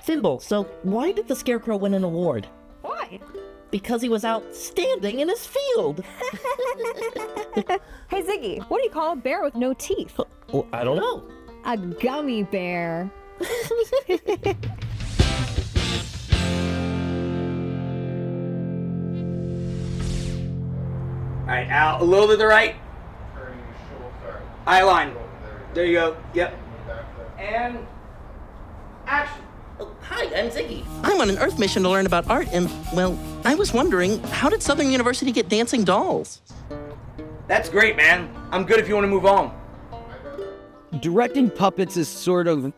Thimble, so why did the Scarecrow win an award? Why? Because he was outstanding in his field. Hey, Ziggy, what do you call a bear with no teeth? Well, I don't know. A gummy bear. All right, Al, a little to the right. Eye line. There you go. Yep. And action. Hi, I'm Ziggy. I'm on an Earth mission to learn about art, and, well, I was wondering, how did Southern University get dancing dolls? That's great, man. I'm good if you want to move on. Directing puppets is sort of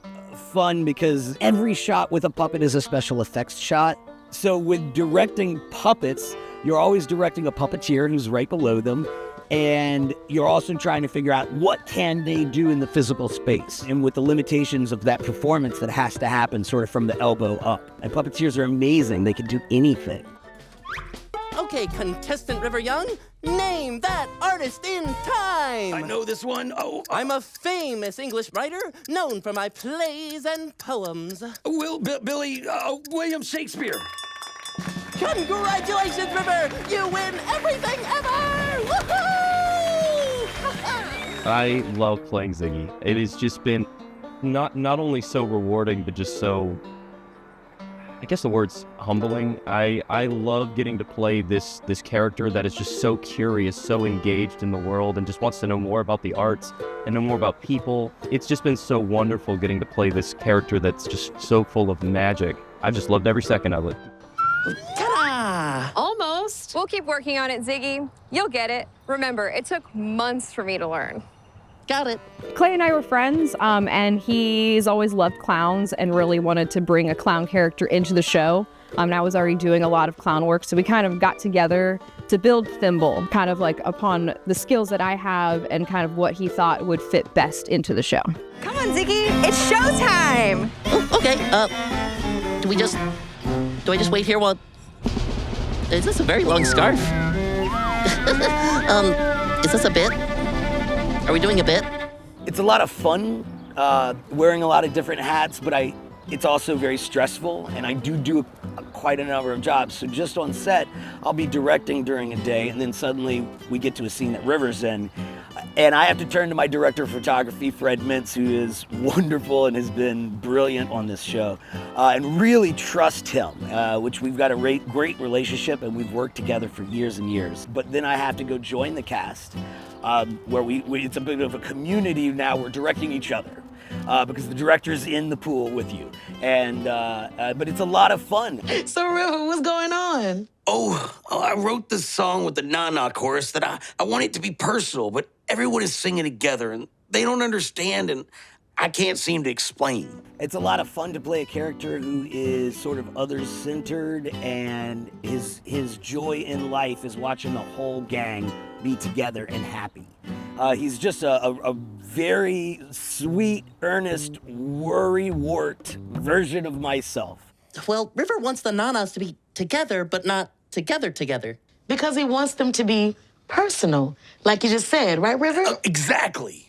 fun because every shot with a puppet is a special effects shot. So with directing puppets, you're always directing a puppeteer who's right below them, and you're also trying to figure out what can they do in the physical space and with the limitations of that performance that has to happen sort of from the elbow up. And puppeteers are amazing. They can do anything. Okay, contestant River Young, name that artist in time. I know this one. I'm a famous English writer known for my plays and poems. William Shakespeare. Congratulations, River! You win everything ever! Woohoo! I love playing Ziggy. It has just been not only so rewarding, but just so, I guess the word's humbling. I love getting to play this character that is just so curious, so engaged in the world, and just wants to know more about the arts and know more about people. It's just been so wonderful getting to play this character that's just so full of magic. I've just loved every second of it. Ta-da! Almost. We'll keep working on it, Ziggy. You'll get it. Remember, it took months for me to learn. Got it. Clay and I were friends, and he's always loved clowns and really wanted to bring a clown character into the show. And I was already doing a lot of clown work, so we kind of got together to build Thimble, kind of like upon the skills that I have and kind of what he thought would fit best into the show. Come on, Ziggy. It's showtime. Oh, okay, do I just wait here while... Is this a very long scarf? Is this a bit? Are we doing a bit? It's a lot of fun, wearing a lot of different hats, but it's also very stressful, and I do quite a number of jobs. So just on set, I'll be directing during a day, and then suddenly we get to a scene that River's in, and I have to turn to my director of photography, Fred Mintz, who is wonderful and has been brilliant on this show, and really trust him, which we've got a great relationship, and we've worked together for years and years. But then I have to go join the cast, where it's a bit of a community now. We're directing each other. Because the director's in the pool with you. And but it's a lot of fun. So, River, what's going on? I wrote this song with the na-na chorus that I want it to be personal, but everyone is singing together, and they don't understand, and I can't seem to explain. It's a lot of fun to play a character who is sort of others-centered, and his joy in life is watching the whole gang be together and happy. He's just a very sweet, earnest, worry-wart version of myself. Well, River wants the Nanas to be together, but not together. Because he wants them to be personal, like you just said, right, River? Exactly.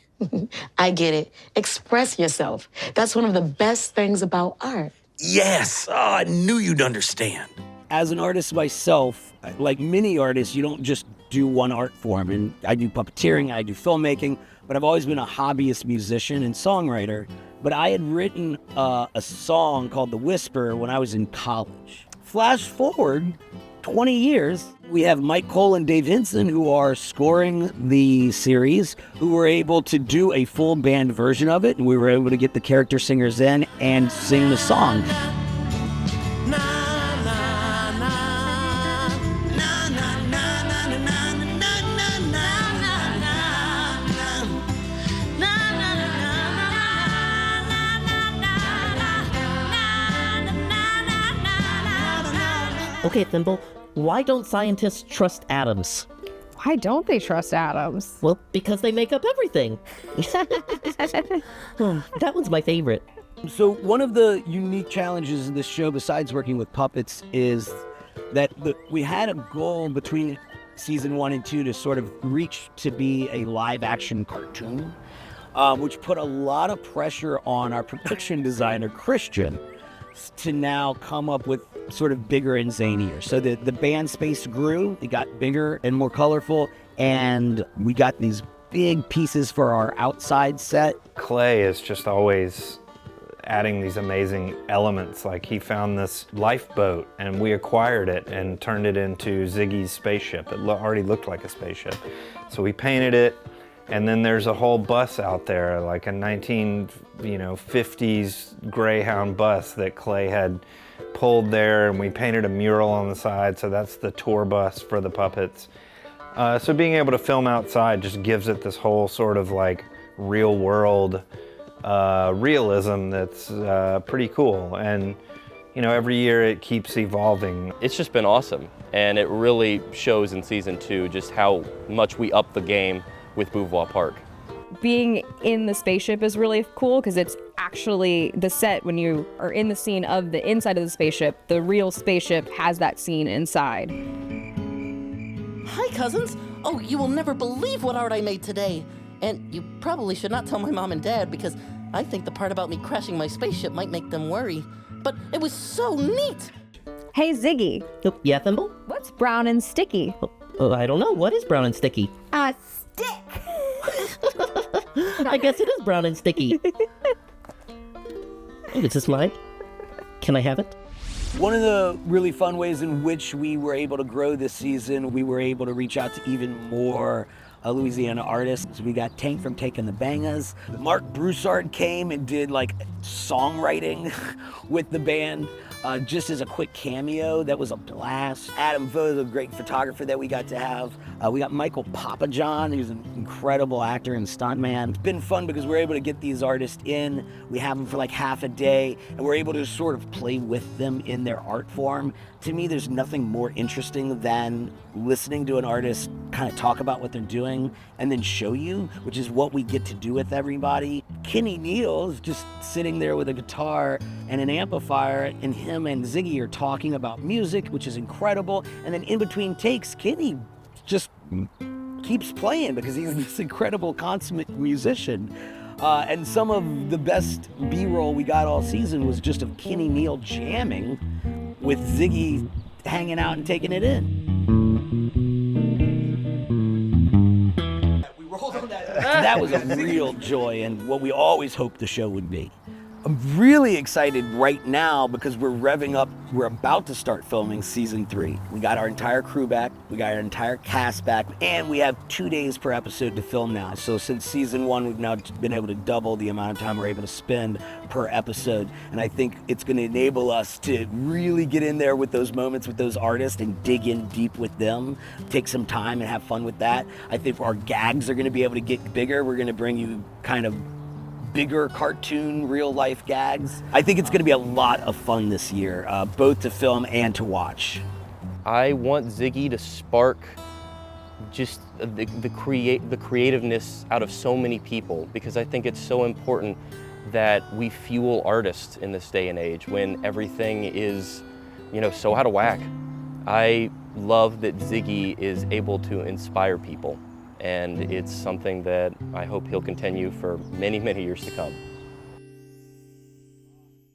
I get it. Express yourself. That's one of the best things about art. Yes. I knew you'd understand. As an artist myself, like many artists, you don't just do one art form. And I do puppeteering, I do filmmaking, but I've always been a hobbyist musician and songwriter. But I had written a song called The Whisper when I was in college. Flash forward 20 years, we have Mike Cole and Dave Hinson, who are scoring the series, who were able to do a full band version of it, and we were able to get the character singers in and sing the song. Okay, Thimble, why don't scientists trust atoms? Why don't they trust atoms? Well, because they make up everything. That one's my favorite. So one of the unique challenges in this show, besides working with puppets, is that we had a goal between season 1 and 2 to sort of reach to be a live-action cartoon, which put a lot of pressure on our production designer, Christian. to now come up with sort of bigger and zanier. So the band space grew, it got bigger and more colorful, and we got these big pieces for our outside set. Clay is just always adding these amazing elements. Like he found this lifeboat and we acquired it and turned it into Ziggy's spaceship. It already looked like a spaceship. So we painted it, and then there's a whole bus out there, like a 1950s Greyhound bus that Clay had pulled there, and we painted a mural on the side, so that's the tour bus for the puppets. So being able to film outside just gives it this whole sort of like real world realism that's pretty cool. And you know, every year it keeps evolving. It's just been awesome, and it really shows in season 2 just how much we upped the game with Beauvoir Park. Being in the spaceship is really cool because it's actually the set. When you are in the scene of the inside of the spaceship, the real spaceship has that scene inside. Hi, cousins. Oh, you will never believe what art I made today. And you probably should not tell my mom and dad because I think the part about me crashing my spaceship might make them worry. But it was so neat. Hey, Ziggy, Yeah, Thimble? what's brown and sticky? I don't know. What is brown and sticky? A stick. I guess it is brown and sticky. Oh, is this mine? Can I have it? One of the really fun ways in which we were able to grow this season, we were able to reach out to even more Louisiana artists. We got Tank from Taking the Bangas. Mark Broussard came and did like songwriting with the band. Just as a quick cameo, that was a blast. Adam Vo, the great photographer that we got to have. We got Michael Papajohn, who's an incredible actor and stuntman. It's been fun because we're able to get these artists in. We have them for like half a day, and we're able to sort of play with them in their art form. To me, there's nothing more interesting than listening to an artist kind of talk about what they're doing and then show you, which is what we get to do with everybody. Kenny Neal's just sitting there with a guitar and an amplifier, and him and Ziggy are talking about music, which is incredible. And then in between takes, Kenny just keeps playing because he's this incredible consummate musician. And some of the best B-roll we got all season was just of Kenny Neal jamming with Ziggy hanging out and taking it in. That was a real joy and what we always hoped the show would be. I'm really excited right now because we're revving up. We're about to start filming season 3. We got our entire crew back, we got our entire cast back, and we have 2 days per episode to film now. So since season 1, we've now been able to double the amount of time we're able to spend per episode. And I think it's going to enable us to really get in there with those moments with those artists and dig in deep with them, take some time and have fun with that. I think our gags are going to be able to get bigger. We're going to bring you kind of bigger cartoon, real-life gags. I think it's going to be a lot of fun this year, both to film and to watch. I want Ziggy to spark just the creativeness out of so many people, because I think it's so important that we fuel artists in this day and age when everything is, you know, so out of whack. I love that Ziggy is able to inspire people, and it's something that I hope he'll continue for many, many years to come.